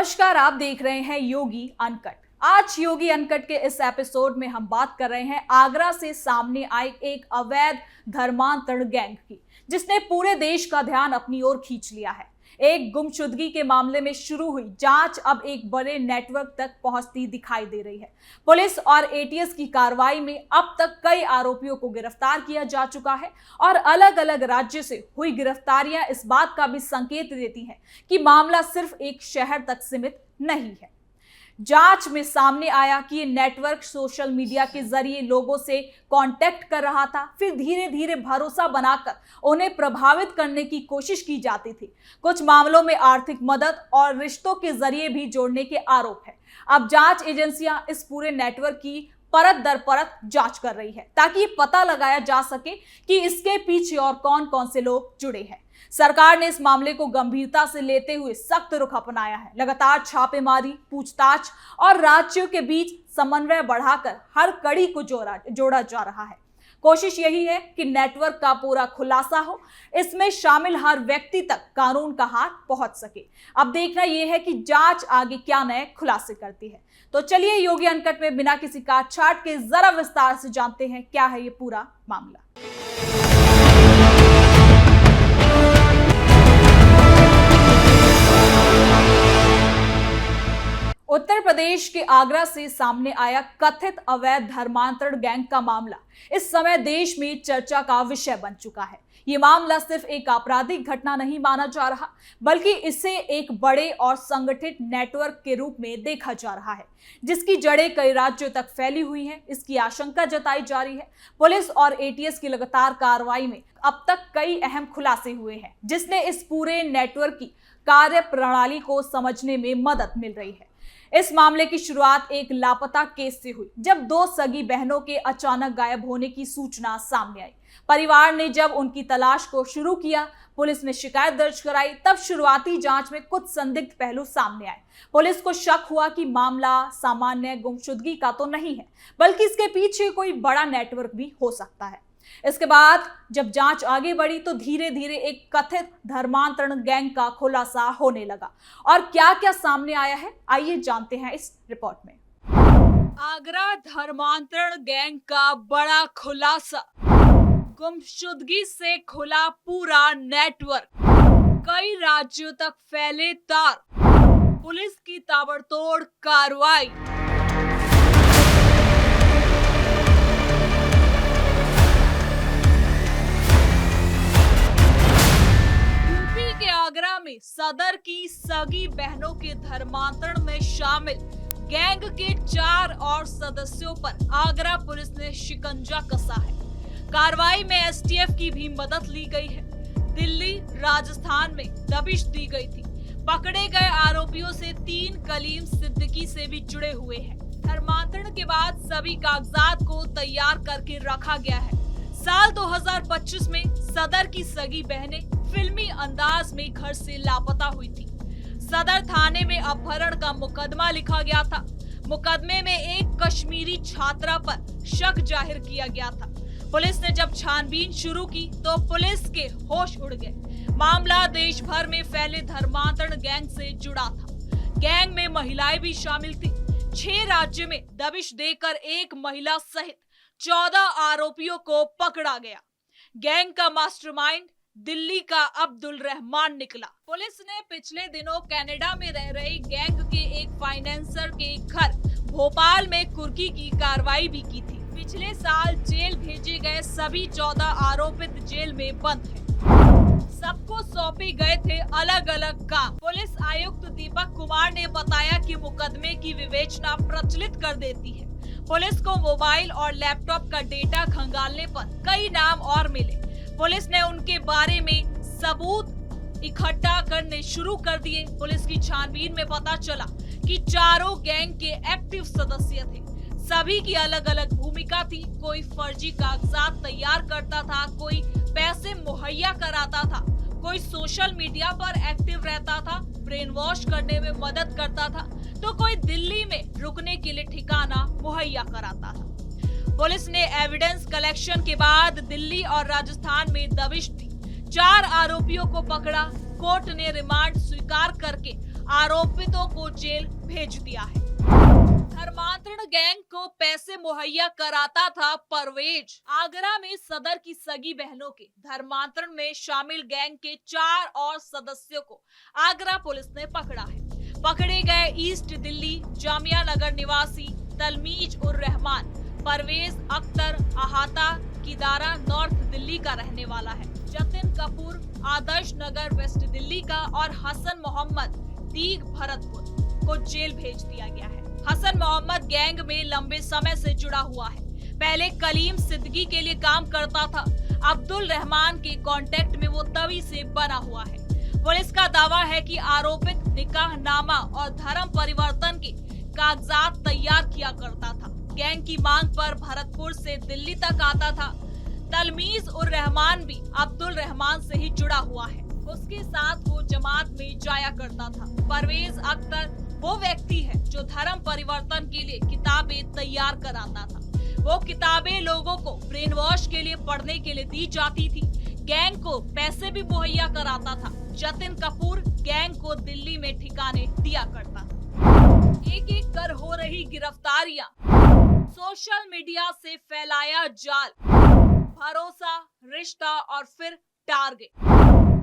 नमस्कार, आप देख रहे हैं योगी अनकट। आज योगी अनकट के इस एपिसोड में हम बात कर रहे हैं आगरा से सामने आई एक अवैध धर्मांतरण गैंग की, जिसने पूरे देश का ध्यान अपनी ओर खींच लिया है। एक गुमशुदगी के मामले में शुरू हुई जांच अब एक बड़े नेटवर्क तक पहुंचती दिखाई दे रही है। पुलिस और एटीएस की कार्रवाई में अब तक कई आरोपियों को गिरफ्तार किया जा चुका है और अलग अलग राज्य से हुई गिरफ्तारियां इस बात का भी संकेत देती हैं कि मामला सिर्फ एक शहर तक सीमित नहीं है। जांच में सामने आया कि ये नेटवर्क सोशल मीडिया के जरिए लोगों से कांटेक्ट कर रहा था, फिर धीरे धीरे भरोसा बनाकर उन्हें प्रभावित करने की कोशिश की जाती थी। कुछ मामलों में आर्थिक मदद और रिश्तों के जरिए भी जोड़ने के आरोप है। अब जांच एजेंसियां इस पूरे नेटवर्क की परत दर परत जांच कर रही है ताकि ये पता लगाया जा सके कि इसके पीछे और कौन कौन से लोग जुड़े हैं। सरकार ने इस मामले को गंभीरता से लेते हुए सख्त रुख अपनाया है। लगातार छापेमारी, पूछताछ और राज्यों के बीच समन्वय बढ़ाकर हर कड़ी को जोड़ा जा रहा है। कोशिश यही है कि नेटवर्क का पूरा खुलासा हो, इसमें शामिल हर व्यक्ति तक कानून का हाथ पहुंच सके। अब देखना यह है कि जांच आगे क्या नए खुलासे करती है। तो चलिए योगी अनकट में बिना किसी काट छाट के जरा विस्तार से जानते हैं क्या है ये पूरा मामला। उत्तर प्रदेश के आगरा से सामने आया कथित अवैध धर्मांतरण गैंग का मामला इस समय देश में चर्चा का विषय बन चुका है। ये मामला सिर्फ एक आपराधिक घटना नहीं माना जा रहा, बल्कि इसे एक बड़े और संगठित नेटवर्क के रूप में देखा जा रहा है, जिसकी जड़ें कई राज्यों तक फैली हुई हैं। इसकी आशंका जताई जा रही है। पुलिस और एटीएस की लगातार कार्रवाई में अब तक कई अहम खुलासे हुए हैं, जिसने इस पूरे नेटवर्क की कार्य प्रणाली को समझने में मदद मिल रही है। इस मामले की शुरुआत एक लापता केस से हुई, जब दो सगी बहनों के अचानक गायब होने की सूचना सामने आई। परिवार ने जब उनकी तलाश को शुरू किया, पुलिस ने शिकायत दर्ज कराई। तब शुरुआती जांच में कुछ संदिग्ध पहलू सामने आए। पुलिस को शक हुआ कि मामला सामान्य गुमशुदगी का तो नहीं है, बल्कि इसके पीछे कोई बड़ा नेटवर्क भी हो सकता है। इसके बाद जब जांच आगे बढ़ी तो धीरे धीरे एक कथित धर्मांतरण गैंग का खुलासा होने लगा। और क्या क्या सामने आया है, आइए जानते हैं इस रिपोर्ट में। आगरा धर्मांतरण गैंग का बड़ा खुलासा, गुमशुदगी से खुला पूरा नेटवर्क, कई राज्यों तक फैले तार, पुलिस की ताबड़तोड़ कार्रवाई। आगरा में सदर की सगी बहनों के धर्मांतरण में शामिल गैंग के 4 और सदस्यों पर आगरा पुलिस ने शिकंजा कसा है। कार्रवाई में एसटीएफ की भी मदद ली गई है। दिल्ली, राजस्थान में दबिश दी गई थी। पकड़े गए आरोपियों से 3 कलीम सिद्दीकी से भी जुड़े हुए हैं। धर्मांतरण के बाद सभी कागजात को तैयार करके रखा गया है। साल 2025 में सदर की सगी बहनें फिल्मी अंदाज में घर से लापता हुई थी। सदर थाने में अपहरण का मुकदमा लिखा गया था। मुकदमे में एक कश्मीरी छात्रा पर शक जाहिर किया गया था। पुलिस ने जब छानबीन शुरू की तो पुलिस के होश उड़ गए। मामला देश भर में फैले धर्मांतरण गैंग से जुड़ा था। गैंग में महिलाएं भी शामिल थी। 6 राज्यों में दबिश देकर एक महिला सहित 14 आरोपियों को पकड़ा गया। गैंग का मास्टरमाइंड दिल्ली का अब्दुल रहमान निकला। पुलिस ने पिछले दिनों कनाडा में रह रहे गैंग के एक फाइनेंसर के घर भोपाल में कुर्की की कार्रवाई भी की थी। पिछले साल जेल भेजे गए सभी 14 आरोपित जेल में बंद हैं। सबको सौंपे गए थे अलग अलग काम। पुलिस आयुक्त दीपक कुमार ने बताया कि मुकदमे की विवेचना प्रचलित कर देती है। पुलिस को मोबाइल और लैपटॉप का डेटा खंगालने पर कई नाम और मिले। पुलिस ने उनके बारे में सबूत इकट्ठा करने शुरू कर दिए। पुलिस की छानबीन में पता चला कि चारों गैंग के एक्टिव सदस्य थे। सभी की अलग अलग भूमिका थी। कोई फर्जी कागजात तैयार करता था, कोई पैसे मुहैया कराता था, कोई सोशल मीडिया पर एक्टिव रहता था, ब्रेन वॉश करने में मदद करता था, तो कोई दिल्ली में रुकने के लिए ठिकाना मुहैया कराता था। पुलिस ने एविडेंस कलेक्शन के बाद दिल्ली और राजस्थान में दबिश दी। 4 आरोपियों को पकड़ा। कोर्ट ने रिमांड स्वीकार करके आरोपितों को जेल भेज दिया है। धर्मांतरण गैंग को पैसे मुहैया कराता था परवेज। आगरा में सदर की सगी बहनों के धर्मांतरण में शामिल गैंग के 4 और सदस्यों को आगरा पुलिस ने पकड़ा है। पकड़े गए ईस्ट दिल्ली जामिया नगर निवासी तलमीज उर रहमान, परवेज अख्तर अहाता किदारा नॉर्थ दिल्ली का रहने वाला है, जतिन कपूर आदर्श नगर वेस्ट दिल्ली का और हसन मोहम्मद दीग भरतपुर को जेल भेज दिया गया है। हसन मोहम्मद गैंग में लंबे समय से जुड़ा हुआ है। पहले कलीम सिद्दीकी के लिए काम करता था। अब्दुल रहमान के कांटेक्ट में वो तभी से बना हुआ है। पुलिस का दावा है कि आरोपित निकाहनामा और धर्म परिवर्तन के कागजात तैयार किया करता था। गैंग की मांग पर भरतपुर से दिल्ली तक आता था। तलमीज उर रहमान भी अब्दुल रहमान से ही जुड़ा हुआ है। उसके साथ वो जमात में जाया करता था। परवेज अख्तर वो व्यक्ति है जो धर्म परिवर्तन के लिए किताबें तैयार कराता था। वो किताबें लोगों को ब्रेन वॉश के लिए पढ़ने के लिए दी जाती थी। गैंग को पैसे भी मुहैया कराता था। जतिन कपूर गैंग को दिल्ली में ठिकाने दिया करता था। एक एक कर हो रही गिरफ्तारियां, सोशल मीडिया से फैलाया जाल, भरोसा, रिश्ता और फिर टारगेट।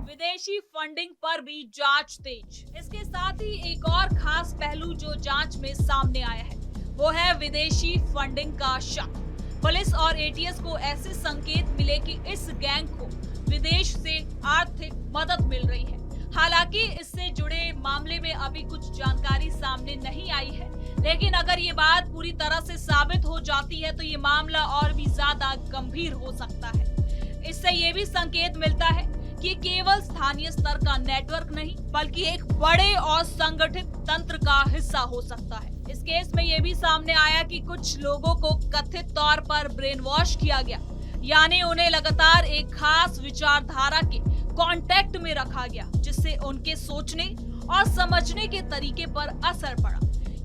विदेशी फंडिंग पर भी जांच तेज। इसके साथ ही एक और खास पहलू जो जांच में सामने आया है वो है विदेशी फंडिंग का शक। पुलिस और एटीएस को ऐसे संकेत मिले कि इस गैंग को विदेश से आर्थिक मदद मिल रही है। हालांकि इससे जुड़े मामले में अभी कुछ जानकारी सामने नहीं आई है, लेकिन अगर ये बात पूरी तरह से साबित हो जाती है तो ये मामला और भी ज्यादा गंभीर हो सकता है। इससे ये भी संकेत मिलता है कि केवल स्थानीय स्तर का नेटवर्क नहीं बल्कि एक बड़े और संगठित तंत्र का हिस्सा हो सकता है। इस केस में ये भी सामने आया कि कुछ लोगों को कथित तौर पर ब्रेन वॉश किया गया, यानी उन्हें लगातार एक खास विचारधारा के कांटेक्ट में रखा गया, जिससे उनके सोचने और समझने के तरीके पर असर पड़ा।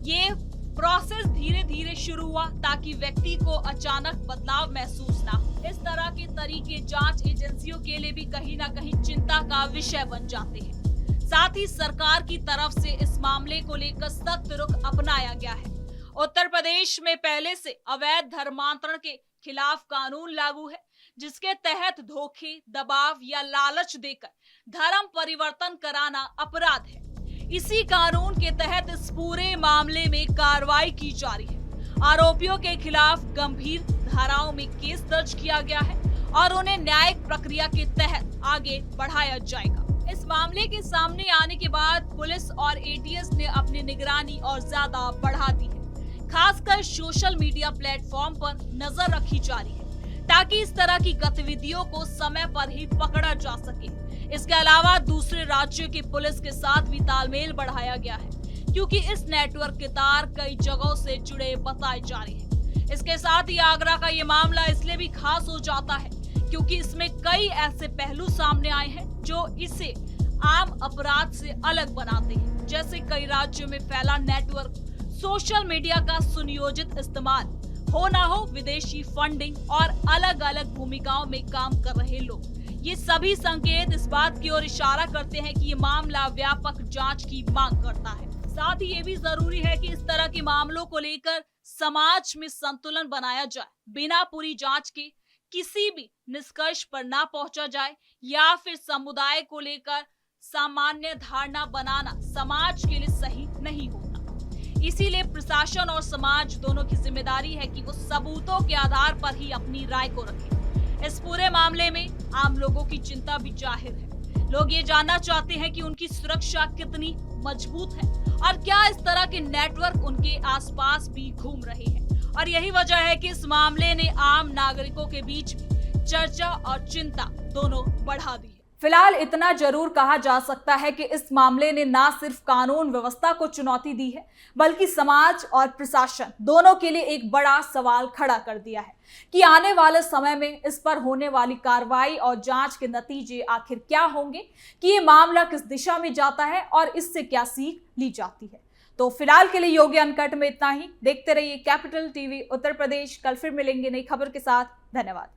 ये प्रोसेस धीरे धीरे शुरू हुआ ताकि व्यक्ति को अचानक बदलाव महसूस ना हो। इस तरह के तरीके जांच एजेंसियों के लिए भी कहीं ना कहीं चिंता का विषय बन जाते हैं। साथ ही सरकार की तरफ से इस मामले को लेकर सख्त रुख अपनाया गया है। उत्तर प्रदेश में पहले से अवैध धर्मांतरण के खिलाफ कानून लागू है, जिसके तहत धोखे, दबाव या लालच देकर धर्म परिवर्तन कराना अपराध है। इसी कानून के तहत इस पूरे मामले में कार्रवाई की जा रही है। आरोपियों के खिलाफ गंभीर धाराओं में केस दर्ज किया गया है और उन्हें न्यायिक प्रक्रिया के तहत आगे बढ़ाया जाएगा। इस मामले के सामने आने के बाद पुलिस और एटीएस ने अपनी निगरानी और ज्यादा बढ़ा दी है। खासकर सोशल मीडिया प्लेटफॉर्म पर नजर रखी जा रही है ताकि इस तरह की गतिविधियों को समय पर ही पकड़ा जा सके। इसके अलावा दूसरे राज्यों की पुलिस के साथ भी तालमेल बढ़ाया गया है, क्योंकि इस नेटवर्क के तार कई जगहों से जुड़े बताए जा रहे हैं। इसके साथ ही आगरा का ये मामला इसलिए भी खास हो जाता है क्योंकि इसमें कई ऐसे पहलू सामने आए हैं जो इसे आम अपराध से अलग बनाते हैं, जैसे कई राज्यों में फैला नेटवर्क, सोशल मीडिया का सुनियोजित इस्तेमाल, हो ना हो विदेशी फंडिंग और अलग अलग भूमिकाओं में काम कर रहे लोग। ये सभी संकेत इस बात की ओर इशारा करते हैं कि ये मामला व्यापक जांच की मांग करता है। साथ ही ये भी जरूरी है कि इस तरह के मामलों को लेकर समाज में संतुलन बनाया जाए, बिना पूरी जांच के किसी भी निष्कर्ष पर ना पहुंचा जाए या फिर समुदाय को लेकर सामान्य धारणा बनाना समाज के लिए सही नहीं होता। इसीलिए प्रशासन और समाज दोनों की जिम्मेदारी है कि वो सबूतों के आधार पर ही अपनी राय को रखें। इस पूरे मामले में आम लोगों की चिंता भी जाहिर है। लोग ये जानना चाहते हैं कि उनकी सुरक्षा कितनी मजबूत है और क्या इस तरह के नेटवर्क उनके आसपास भी घूम रहे हैं। और यही वजह है कि इस मामले ने आम नागरिकों के बीच भी चर्चा और चिंता दोनों बढ़ा दी है। फिलहाल इतना जरूर कहा जा सकता है कि इस मामले ने न सिर्फ कानून व्यवस्था को चुनौती दी है, बल्कि समाज और प्रशासन दोनों के लिए एक बड़ा सवाल खड़ा कर दिया है कि आने वाले समय में इस पर होने वाली कार्रवाई और जांच के नतीजे आखिर क्या होंगे, कि ये मामला किस दिशा में जाता है और इससे क्या सीख ली जाती है। तो फिलहाल के लिए योगी अनकट में इतना ही। देखते रहिए कैपिटल टीवी उत्तर प्रदेश। कल फिर मिलेंगे नई खबर के साथ। धन्यवाद।